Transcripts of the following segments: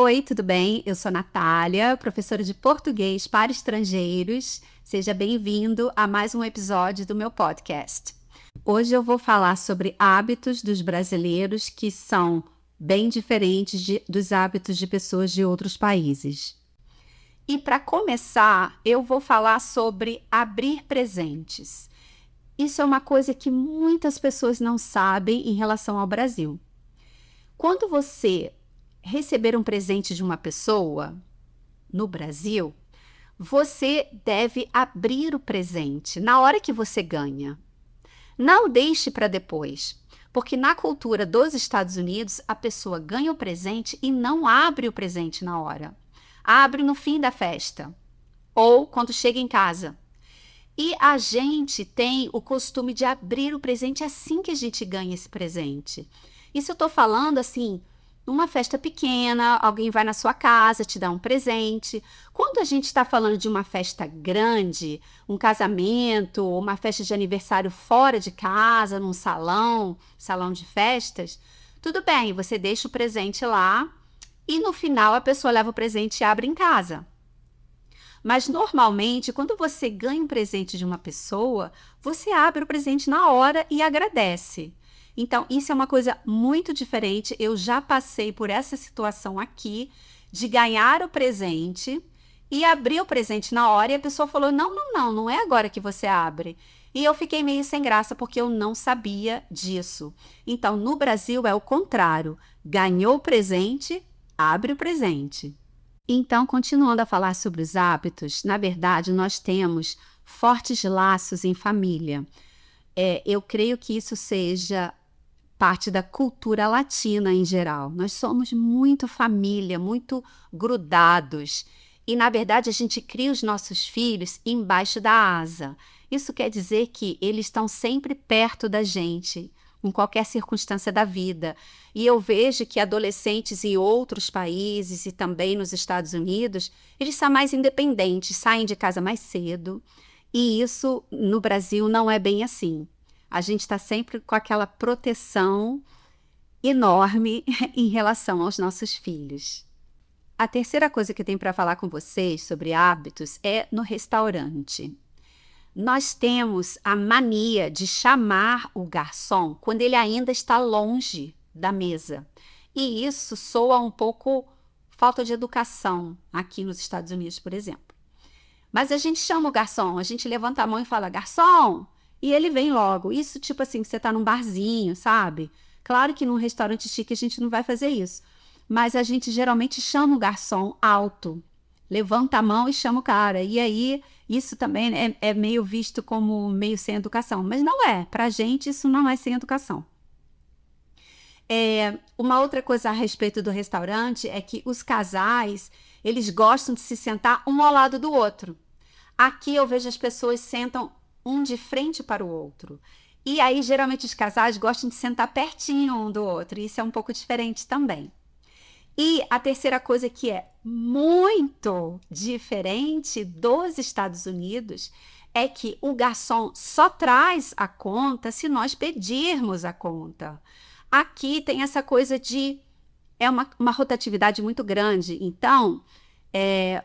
Oi, tudo bem? Eu sou Natália, professora de português para estrangeiros. Seja bem-vindo a mais um episódio do meu podcast. Hoje eu vou falar sobre hábitos dos brasileiros que são bem diferentes dos hábitos de pessoas de outros países. E para começar, eu vou falar sobre abrir presentes. Isso é uma coisa que muitas pessoas não sabem em relação ao Brasil. Quando você receber um presente de uma pessoa no Brasil, você deve abrir o presente na hora que você ganha. Não deixe para depois, porque na cultura dos Estados Unidos, a pessoa ganha o presente e não abre o presente na hora. Abre no fim da festa ou quando chega em casa. E a gente tem o costume de abrir o presente assim que a gente ganha esse presente. Isso eu estou falando assim, numa festa pequena, alguém vai na sua casa, te dá um presente. Quando a gente está falando de uma festa grande, um casamento, uma festa de aniversário fora de casa, num salão de festas, tudo bem, você deixa o presente lá e no final a pessoa leva o presente e abre em casa. Mas normalmente, quando você ganha um presente de uma pessoa, você abre o presente na hora e agradece. Então, isso é uma coisa muito diferente. Eu já passei por essa situação aqui de ganhar o presente e abrir o presente na hora e a pessoa falou: não é agora que você abre. E eu fiquei meio sem graça porque eu não sabia disso. Então, no Brasil é o contrário. Ganhou o presente, abre o presente. Então, continuando a falar sobre os hábitos, na verdade, nós temos fortes laços em família. Eu creio que isso seja parte da cultura latina em geral. Nós somos muito família, muito grudados. E, na verdade, a gente cria os nossos filhos embaixo da asa. Isso quer dizer que eles estão sempre perto da gente, em qualquer circunstância da vida. E eu vejo que adolescentes em outros países e também nos Estados Unidos, eles são mais independentes, saem de casa mais cedo. E isso no Brasil não é bem assim. A gente está sempre com aquela proteção enorme em relação aos nossos filhos. A terceira coisa que eu tenho para falar com vocês sobre hábitos é no restaurante. Nós temos a mania de chamar o garçom quando ele ainda está longe da mesa. E isso soa um pouco falta de educação aqui nos Estados Unidos, por exemplo. Mas a gente chama o garçom, a gente levanta a mão e fala: garçom! E ele vem logo. Isso tipo assim, você está num barzinho, sabe? Claro que num restaurante chique a gente não vai fazer isso. Mas a gente geralmente chama o garçom alto. Levanta a mão e chama o cara. E aí, isso também é meio visto como meio sem educação. Mas não é. Pra gente, isso não é sem educação. Uma outra coisa a respeito do restaurante é que os casais, eles gostam de se sentar um ao lado do outro. Aqui eu vejo as pessoas sentam um de frente para o outro. E aí, geralmente, os casais gostam de sentar pertinho um do outro. E isso é um pouco diferente também. E a terceira coisa que é muito diferente dos Estados Unidos é que o garçom só traz a conta se nós pedirmos a conta. Aqui tem essa coisa de... é uma rotatividade muito grande. Então,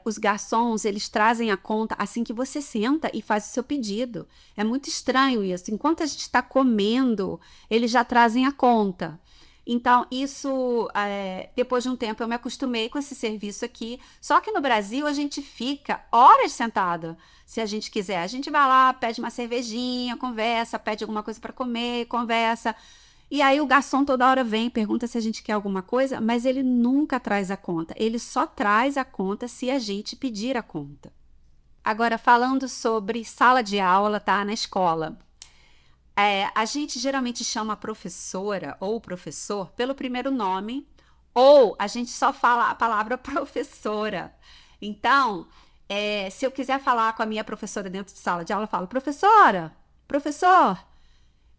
os garçons, eles trazem a conta assim que você senta e faz o seu pedido. É muito estranho isso. Enquanto a gente está comendo, eles já trazem a conta. Então, isso, depois de um tempo, eu me acostumei com esse serviço aqui. Só que no Brasil, a gente fica horas sentada. Se a gente quiser, a gente vai lá, pede uma cervejinha, conversa, pede alguma coisa para comer, conversa. E aí o garçom toda hora vem, pergunta se a gente quer alguma coisa, mas ele nunca traz a conta. Ele só traz a conta se a gente pedir a conta. Agora, falando sobre sala de aula, tá? Na escola. A gente geralmente chama a professora ou o professor pelo primeiro nome, ou a gente só fala a palavra professora. Então, se eu quiser falar com a minha professora dentro de sala de aula, eu falo: professora, professor.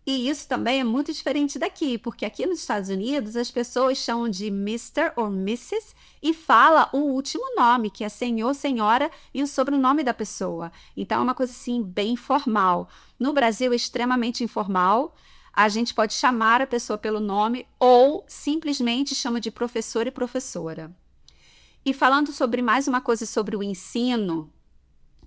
E isso também é muito diferente daqui, porque aqui nos Estados Unidos as pessoas chamam de Mr. ou Mrs. e fala o último nome, que é senhor, senhora e o sobrenome da pessoa. Então é uma coisa assim bem formal. No Brasil é extremamente informal. A gente pode chamar a pessoa pelo nome ou simplesmente chama de professor e professora. E falando sobre mais uma coisa sobre o ensino,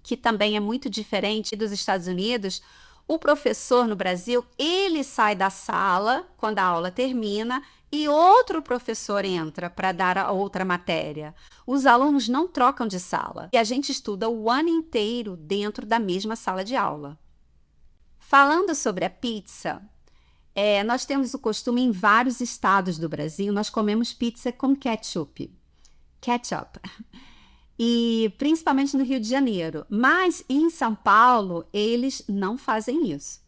que também é muito diferente dos Estados Unidos, o professor no Brasil, ele sai da sala quando a aula termina e outro professor entra para dar a outra matéria. Os alunos não trocam de sala e a gente estuda o ano inteiro dentro da mesma sala de aula. Falando sobre a pizza, nós temos o costume em vários estados do Brasil, nós comemos pizza com ketchup. E principalmente no Rio de Janeiro. Mas em São Paulo, eles não fazem isso.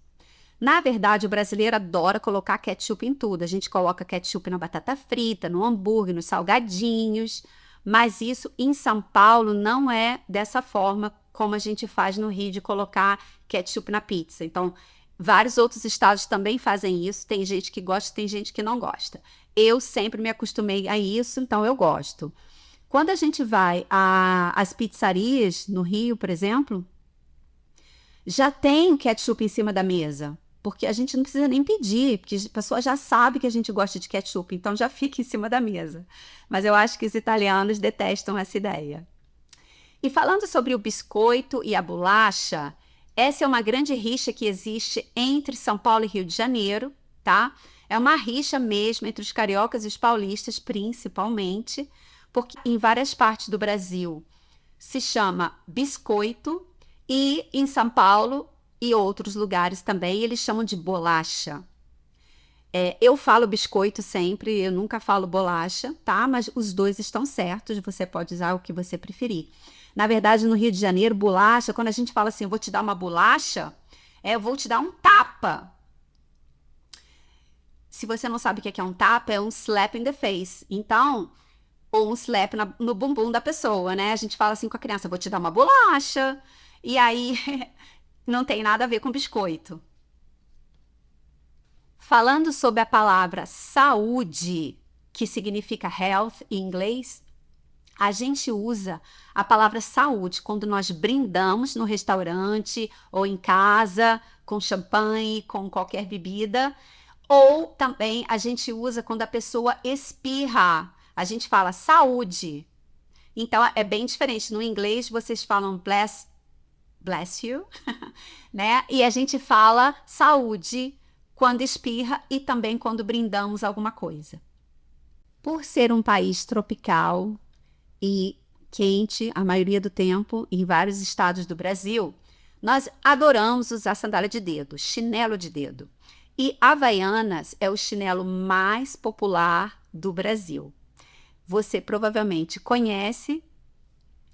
Na verdade, o brasileiro adora colocar ketchup em tudo. A gente coloca ketchup na batata frita, no hambúrguer, nos salgadinhos. Mas isso em São Paulo não é dessa forma como a gente faz no Rio de colocar ketchup na pizza. Então, vários outros estados também fazem isso. Tem gente que gosta, tem gente que não gosta. Eu sempre me acostumei a isso, então eu gosto. Quando a gente vai às pizzarias no Rio, por exemplo, já tem ketchup em cima da mesa, porque a gente não precisa nem pedir, porque a pessoa já sabe que a gente gosta de ketchup, então já fica em cima da mesa. Mas eu acho que os italianos detestam essa ideia. E falando sobre o biscoito e a bolacha, essa é uma grande rixa que existe entre São Paulo e Rio de Janeiro, tá? É uma rixa mesmo entre os cariocas e os paulistas, principalmente, porque em várias partes do Brasil se chama biscoito e em São Paulo e outros lugares também eles chamam de bolacha. Eu falo biscoito sempre, eu nunca falo bolacha, tá? Mas os dois estão certos, você pode usar o que você preferir. Na verdade, no Rio de Janeiro, bolacha, quando a gente fala assim, eu vou te dar uma bolacha, eu vou te dar um tapa. Se você não sabe o que é um tapa, é um slap in the face. Então, ou um slap no bumbum da pessoa, né? A gente fala assim com a criança, vou te dar uma bolacha. E aí, não tem nada a ver com biscoito. Falando sobre a palavra saúde, que significa health em inglês, a gente usa a palavra saúde quando nós brindamos no restaurante ou em casa, com champanhe, com qualquer bebida. Ou também a gente usa quando a pessoa espirra. A gente fala saúde. Então, é bem diferente. No inglês, vocês falam bless you, né? E a gente fala saúde quando espirra e também quando brindamos alguma coisa. Por ser um país tropical e quente a maioria do tempo em vários estados do Brasil, nós adoramos usar sandália de dedo, chinelo de dedo. E Havaianas é o chinelo mais popular do Brasil. Você provavelmente conhece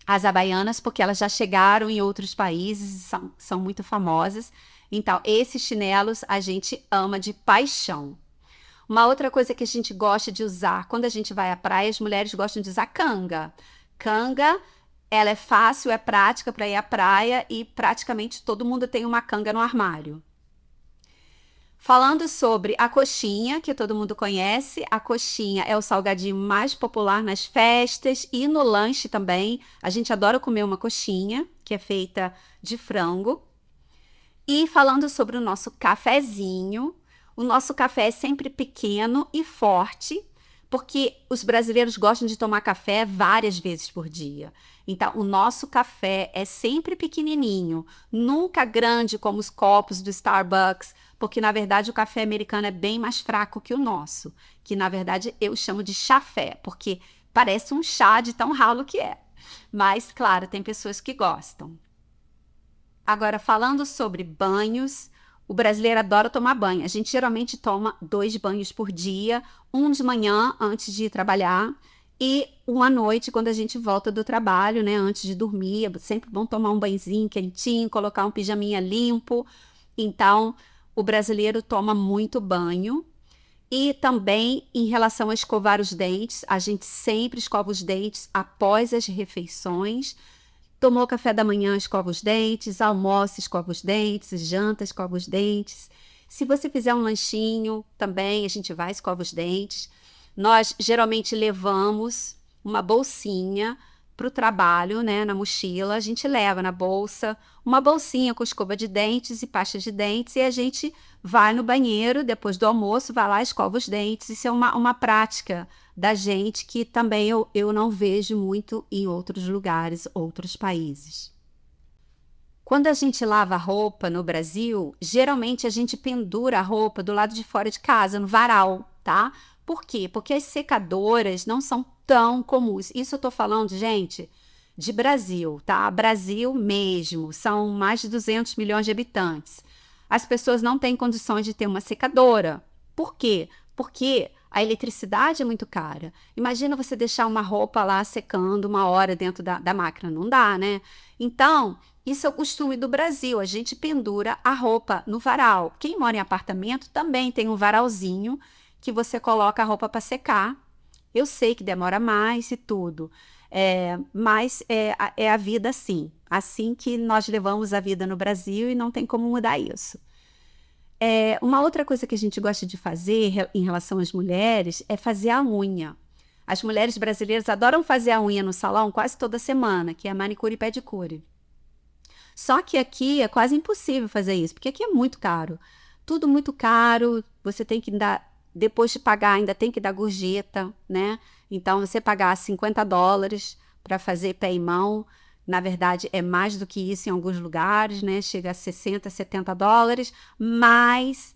as Havaianas porque elas já chegaram em outros países e são muito famosas. Então, esses chinelos a gente ama de paixão. Uma outra coisa que a gente gosta de usar quando a gente vai à praia, as mulheres gostam de usar canga. Canga, ela é fácil, é prática para ir à praia e praticamente todo mundo tem uma canga no armário. Falando sobre a coxinha, que todo mundo conhece, a coxinha é o salgadinho mais popular nas festas e no lanche também. A gente adora comer uma coxinha, que é feita de frango. E falando sobre o nosso cafezinho, o nosso café é sempre pequeno e forte, porque os brasileiros gostam de tomar café várias vezes por dia. Então, o nosso café é sempre pequenininho, nunca grande como os copos do Starbucks, porque, na verdade, o café americano é bem mais fraco que o nosso, que, na verdade, eu chamo de chafé, porque parece um chá de tão ralo que é. Mas, claro, tem pessoas que gostam. Agora, falando sobre banhos, o brasileiro adora tomar banho. A gente geralmente toma 2 banhos por dia, um de manhã antes de ir trabalhar e um à noite quando a gente volta do trabalho, né? Antes de dormir, é sempre bom tomar um banhozinho quentinho, colocar um pijaminha limpo. Então, o brasileiro toma muito banho. E também em relação a escovar os dentes, a gente sempre escova os dentes após as refeições. Tomou café da manhã, escova os dentes, almoça, escova os dentes, janta, escova os dentes. Se você fizer um lanchinho, também a gente vai escova os dentes. Nós geralmente levamos uma bolsinha para o trabalho, né, na mochila. A gente leva na bolsa uma bolsinha com escova de dentes e pasta de dentes e a gente vai no banheiro depois do almoço, vai lá, escova os dentes. Isso é uma prática da gente que também eu não vejo muito em outros lugares, outros países. Quando a gente lava roupa no Brasil, geralmente a gente pendura a roupa do lado de fora de casa, no varal, tá? Por quê? Porque as secadoras não são tão comuns. Isso eu tô falando, gente, de Brasil, tá? Brasil mesmo, são mais de 200 milhões de habitantes. As pessoas não têm condições de ter uma secadora. Por quê? Porque a eletricidade é muito cara. Imagina você deixar uma roupa lá secando 1 hora dentro da máquina. Não dá, né? Então, isso é o costume do Brasil. A gente pendura a roupa no varal. Quem mora em apartamento também tem um varalzinho que você coloca a roupa para secar. Eu sei que demora mais e tudo. Mas é a vida assim. Assim que nós levamos a vida no Brasil e não tem como mudar isso. Uma outra coisa que a gente gosta de fazer em relação às mulheres é fazer a unha. As mulheres brasileiras adoram fazer a unha no salão quase toda semana, que é manicure e pedicure. Só que aqui é quase impossível fazer isso, porque aqui é muito caro. Tudo muito caro, você tem que dar, depois de pagar, ainda tem que dar gorjeta, né? Então, você pagar $50 para fazer pé e mão, na verdade, é mais do que isso em alguns lugares, né? Chega a $60, $70, mas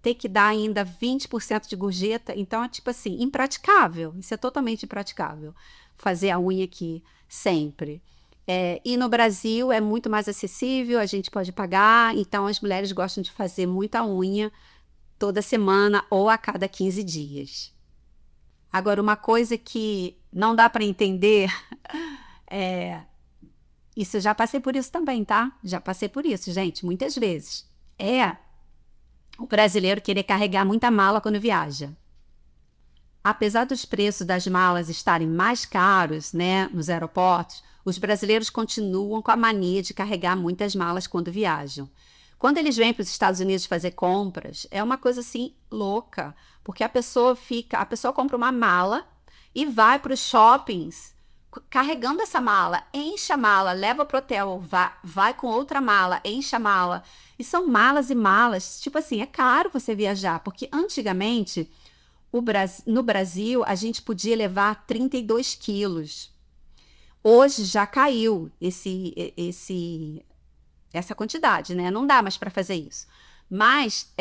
ter que dar ainda 20% de gorjeta, então é tipo assim, impraticável. Isso é totalmente impraticável, fazer a unha aqui sempre. E no Brasil é muito mais acessível, a gente pode pagar, então as mulheres gostam de fazer muita unha toda semana ou a cada 15 dias. Agora, uma coisa que não dá para entender, isso eu já passei por isso também, tá? Já passei por isso, gente, muitas vezes. O brasileiro querer carregar muita mala quando viaja. Apesar dos preços das malas estarem mais caros, né, nos aeroportos, os brasileiros continuam com a mania de carregar muitas malas quando viajam. Quando eles vêm para os Estados Unidos fazer compras, é uma coisa assim louca, porque a pessoa compra uma mala e vai para os shoppings carregando essa mala, enche a mala, leva para o hotel, vai com outra mala, enche a mala. E são malas e malas. Tipo assim, é caro você viajar, porque antigamente no Brasil a gente podia levar 32 quilos. Hoje já caiu essa quantidade, né? Não dá mais para fazer isso. Mas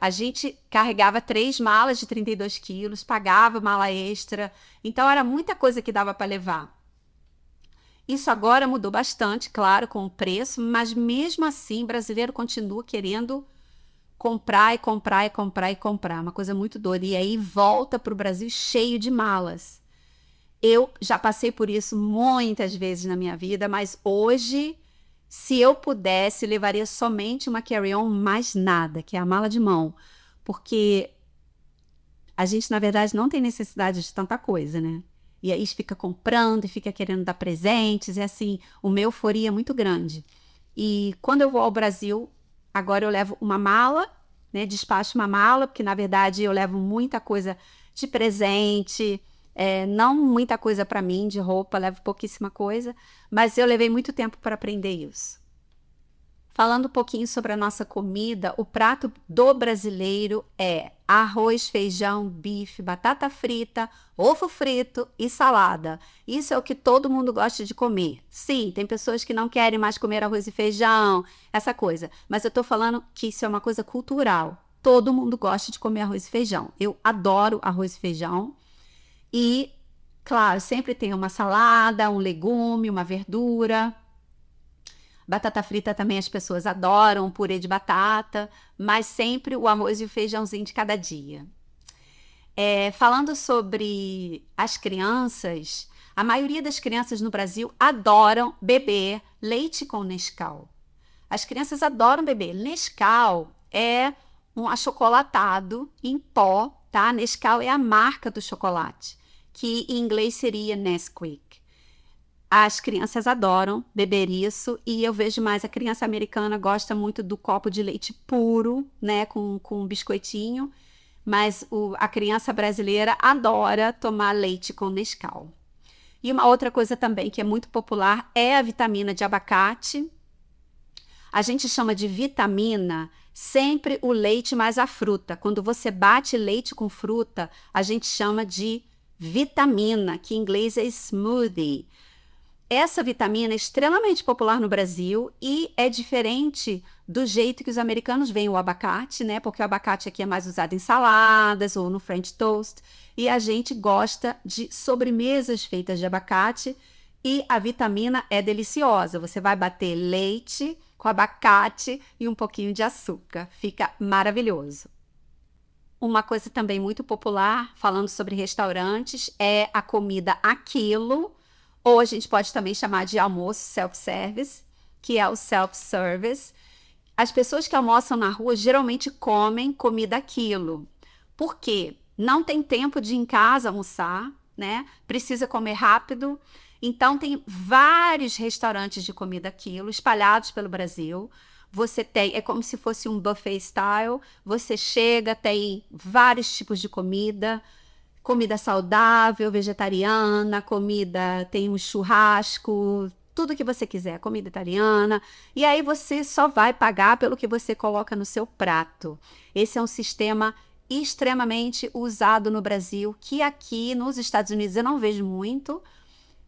a gente carregava 3 malas de 32 quilos, pagava mala extra. Então, era muita coisa que dava para levar. Isso agora mudou bastante, claro, com o preço, mas mesmo assim, o brasileiro continua querendo comprar e comprar e comprar e comprar. Uma coisa muito doida. E aí volta para o Brasil cheio de malas. Eu já passei por isso muitas vezes na minha vida, mas hoje, se eu pudesse, levaria somente uma carry-on, mais nada, que é a mala de mão. Porque a gente, na verdade, não tem necessidade de tanta coisa, né? E aí fica comprando e fica querendo dar presentes, e assim, uma euforia muito grande. E quando eu vou ao Brasil, agora eu levo uma mala, né? Despacho uma mala, porque na verdade eu levo muita coisa de presente, não muita coisa para mim, de roupa, levo pouquíssima coisa, mas eu levei muito tempo para aprender isso. Falando um pouquinho sobre a nossa comida, o prato do brasileiro é arroz, feijão, bife, batata frita, ovo frito e salada. Isso é o que todo mundo gosta de comer. Sim, tem pessoas que não querem mais comer arroz e feijão, essa coisa. Mas eu tô falando que isso é uma coisa cultural. Todo mundo gosta de comer arroz e feijão. Eu adoro arroz e feijão. E, claro, sempre tem uma salada, um legume, uma verdura. Batata frita também as pessoas adoram, purê de batata, mas sempre o arroz e o feijãozinho de cada dia. Falando sobre as crianças, a maioria das crianças no Brasil adoram beber leite com Nescau. As crianças adoram beber. Nescau é um achocolatado em pó, tá? Nescau é a marca do chocolate, que em inglês seria Nesquik. As crianças adoram beber isso e eu vejo mais a criança americana gosta muito do copo de leite puro, né, com um biscoitinho, mas a criança brasileira adora tomar leite com Nescau. E uma outra coisa também que é muito popular é a vitamina de abacate. A gente chama de vitamina sempre o leite mais a fruta. Quando você bate leite com fruta, a gente chama de vitamina, que em inglês é smoothie. Essa vitamina é extremamente popular no Brasil e é diferente do jeito que os americanos veem o abacate, né? Porque o abacate aqui é mais usado em saladas ou no French toast. E a gente gosta de sobremesas feitas de abacate e a vitamina é deliciosa. Você vai bater leite com abacate e um pouquinho de açúcar. Fica maravilhoso. Uma coisa também muito popular, falando sobre restaurantes, é a comida a quilo, ou a gente pode também chamar de almoço self-service, que é o self-service. As pessoas que almoçam na rua geralmente comem comida a quilo. Por quê? Não tem tempo de ir em casa almoçar, né? Precisa comer rápido. Então, tem vários restaurantes de comida a quilo espalhados pelo Brasil. Você tem, é como se fosse um buffet style. Você chega, tem vários tipos de comida saudável, vegetariana, comida, tem um churrasco, tudo que você quiser, comida italiana. E aí você só vai pagar pelo que você coloca no seu prato. Esse é um sistema extremamente usado no Brasil, que aqui nos Estados Unidos eu não vejo muito.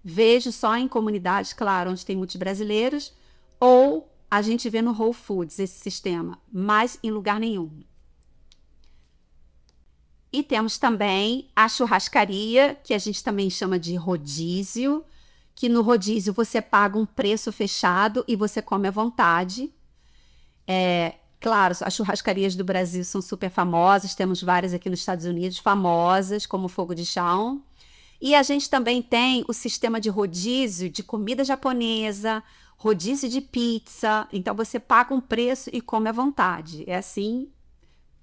Vejo só em comunidades, claro, onde tem muitos brasileiros, ou a gente vê no Whole Foods esse sistema, mas em lugar nenhum. E temos também a churrascaria, que a gente também chama de rodízio, que no rodízio você paga um preço fechado e você come à vontade. Claro, as churrascarias do Brasil são super famosas, temos várias aqui nos Estados Unidos famosas, como Fogo de Chão. E a gente também tem o sistema de rodízio de comida japonesa, rodízio de pizza. Então você paga um preço e come à vontade. É assim,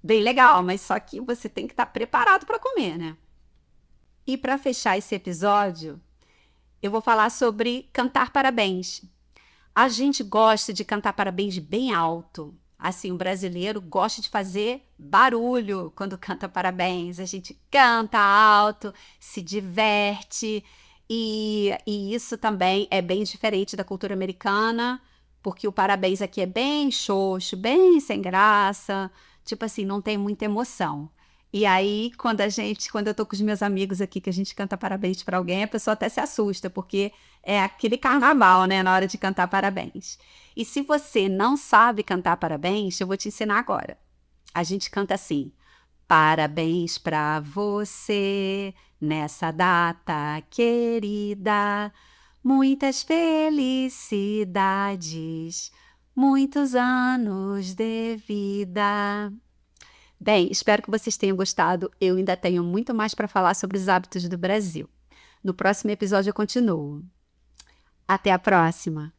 bem legal, mas só que você tem que estar preparado para comer, né? E para fechar esse episódio, eu vou falar sobre cantar parabéns. A gente gosta de cantar parabéns bem alto. Assim, o brasileiro gosta de fazer barulho quando canta parabéns. A gente canta alto, se diverte. E isso também é bem diferente da cultura americana, porque o parabéns aqui é bem xoxo, bem sem graça. Tipo assim, não tem muita emoção. E aí, quando eu tô com os meus amigos aqui, que a gente canta parabéns para alguém, a pessoa até se assusta, porque é aquele carnaval, né, na hora de cantar parabéns. E se você não sabe cantar parabéns, eu vou te ensinar agora. A gente canta assim: parabéns para você nessa data querida, muitas felicidades, muitos anos de vida. Bem, espero que vocês tenham gostado. Eu ainda tenho muito mais para falar sobre os hábitos do Brasil. No próximo episódio eu continuo. Até a próxima!